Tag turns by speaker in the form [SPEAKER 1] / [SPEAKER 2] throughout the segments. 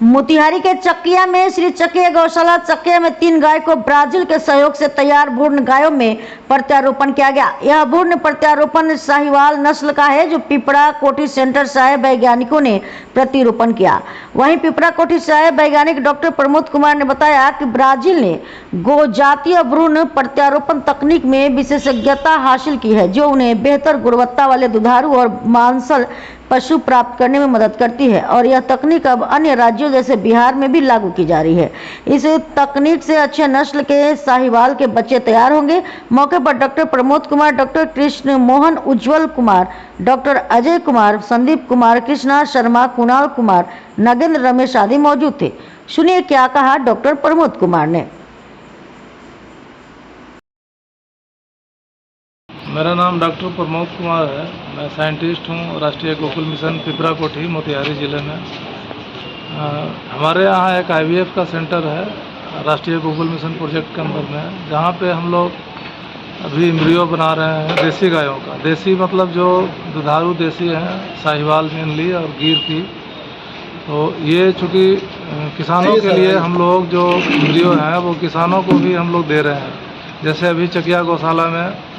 [SPEAKER 1] मोतिहारी के चकिया में श्री चकिया गौशाला चकिया में 3 गाय को ब्राजील के सहयोग से तैयार भ्रूण गायों में प्रत्यारोपण किया गया। यह भ्रूण प्रत्यारोपण साहिवाल नस्ल का है जो पिपरा कोठी सेंटर साहेब वैज्ञानिकों ने प्रतिरोपण किया। वहीं पिपरा कोठी साहेब वैज्ञानिक डॉक्टर प्रमोद कुमार ने बताया कि ब्राजील ने गोजातीय भ्रूण प्रत्यारोपण तकनीक में विशेषज्ञता हासिल की है जो उन्हें बेहतर गुणवत्ता वाले दुधारू और मांसल पशु प्राप्त करने में मदद करती है और यह तकनीक अब अन्य राज्यों जैसे बिहार में भी लागू की जा रही है। इस तकनीक से अच्छे नस्ल के साहिवाल के बच्चे तैयार होंगे। मौके पर डॉक्टर प्रमोद कुमार, डॉक्टर कृष्ण मोहन, उज्जवल कुमार, डॉक्टर अजय कुमार, संदीप कुमार, कृष्णा शर्मा, कुणाल कुमार, नगेंद्र, रमेश आदि मौजूद थे। सुनिए क्या कहा डॉक्टर प्रमोद कुमार ने।
[SPEAKER 2] मेरा नाम डॉक्टर प्रमोद कुमार है। मैं साइंटिस्ट हूँ राष्ट्रीय गोकुल मिशन पिपरा कोठी मोतिहारी ज़िले में। हमारे यहाँ एक IVF का सेंटर है राष्ट्रीय गोकुल मिशन प्रोजेक्ट के अंदर में, जहाँ पे हम लोग अभी एम्ब्रियो बना रहे हैं देसी गायों का। देसी मतलब जो दुधारू देसी हैं, साहिवाल मेनली और गिर की। तो ये चूँकि किसानों के लिए हम लोग जो एम्ब्रियो हैं वो किसानों को भी हम लोग दे रहे हैं। जैसे अभी चकिया गौशाला में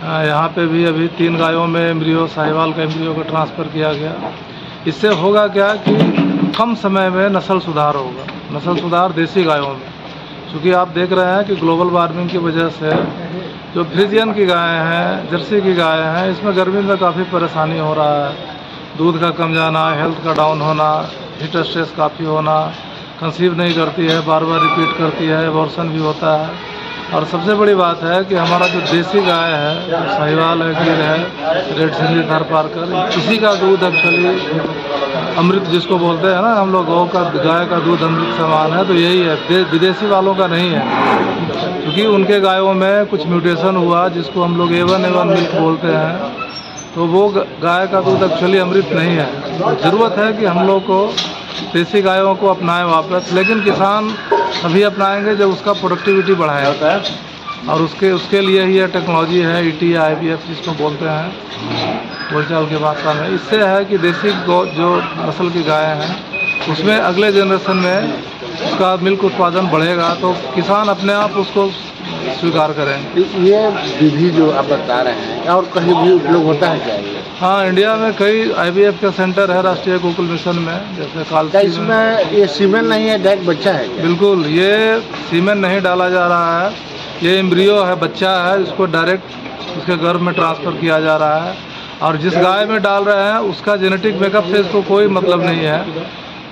[SPEAKER 2] यहाँ पे भी अभी 3 गायों में एम्ब्रियो साहिवाल का एम्ब्रियो को ट्रांसफ़र किया गया। इससे होगा क्या कि कम समय में नस्ल सुधार होगा, नस्ल सुधार देसी गायों में। क्योंकि आप देख रहे हैं कि ग्लोबल वार्मिंग की वजह से जो फ्रीजियन की गाय हैं, जर्सी की गाय हैं, इसमें गर्मी में काफ़ी परेशानी हो रहा है। दूध का कम जाना, हेल्थ का डाउन होना, हीट स्ट्रेस काफ़ी होना, कंसीव नहीं करती है, बार बार रिपीट करती है, एबॉर्शन भी होता है। और सबसे बड़ी बात है कि हमारा जो देसी गाय है, साहिवाल है, गिर है, रेड सिंधी थारपारकर, इसी का दूध एक्चुअली अमृत जिसको बोलते हैं ना हम लोग, गौ का गाय का दूध अमृत समान है। तो यही है, विदेशी वालों का नहीं है। क्योंकि उनके गायों में कुछ म्यूटेशन हुआ जिसको हम लोग A1 मिल्क बोलते हैं। तो वो गाय का दूध एक्चुअली अमृत नहीं है। तो ज़रूरत है कि हम लोग को देसी गायों को अपनाएं वापस, लेकिन किसान अभी अपनाएंगे जब उसका प्रोडक्टिविटी बढ़ाया जाता है। और उसके लिए ही यह टेक्नोलॉजी है ET या IVF जिसको बोलते हैं बोलचाल की भाषा में। इससे है कि देसी जो नस्ल की गाय हैं उसमें अगले जनरेशन में उसका मिल्क उत्पादन बढ़ेगा तो किसान अपने आप उसको स्वीकार करेंगे।
[SPEAKER 3] ये विधि जो आप बता रहे हैं और कहीं भी उपयोग होता है क्या?
[SPEAKER 2] हाँ, इंडिया में कई IVF के सेंटर है राष्ट्रीय गोकुल मिशन में, जैसे कालसी।
[SPEAKER 3] इसमें ये सीमेन नहीं है, डायरेक्ट बच्चा है क्या?
[SPEAKER 2] बिल्कुल, ये सीमेन नहीं डाला जा रहा है, ये एम्ब्रियो है, बच्चा है, इसको डायरेक्ट उसके गर्भ में ट्रांसफ़र किया जा रहा है। और जिस गाय में डाल रहे हैं उसका जेनेटिक मेकअप से इसको कोई मतलब नहीं है।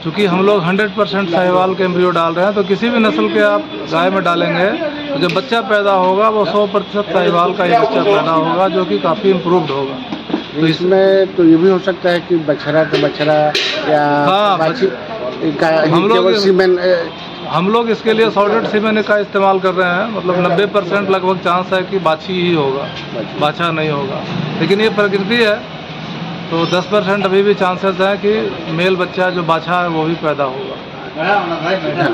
[SPEAKER 2] क्योंकि हम लोग 100% साहिवाल के एम्ब्रियो डाल रहे हैं, तो किसी भी नस्ल के आप गाय में डालेंगे तो जब बच्चा पैदा होगा वो 100% साहिवाल का ही बच्चा पैदा होगा, जो कि काफ़ी इम्प्रूव्ड होगा।
[SPEAKER 3] तो इसमें तो ये भी हो सकता है कि बछड़ा तो बछड़ा या
[SPEAKER 2] हम लोग इसके लिए सॉर्टेड सीमेन का इस्तेमाल कर रहे हैं। मतलब 90% लगभग चांस है कि बाछी ही होगा, बाछा नहीं होगा। लेकिन ये प्रकृति है, तो 10% अभी भी चांसेस है कि मेल बच्चा जो बाछा है वो भी पैदा होगा।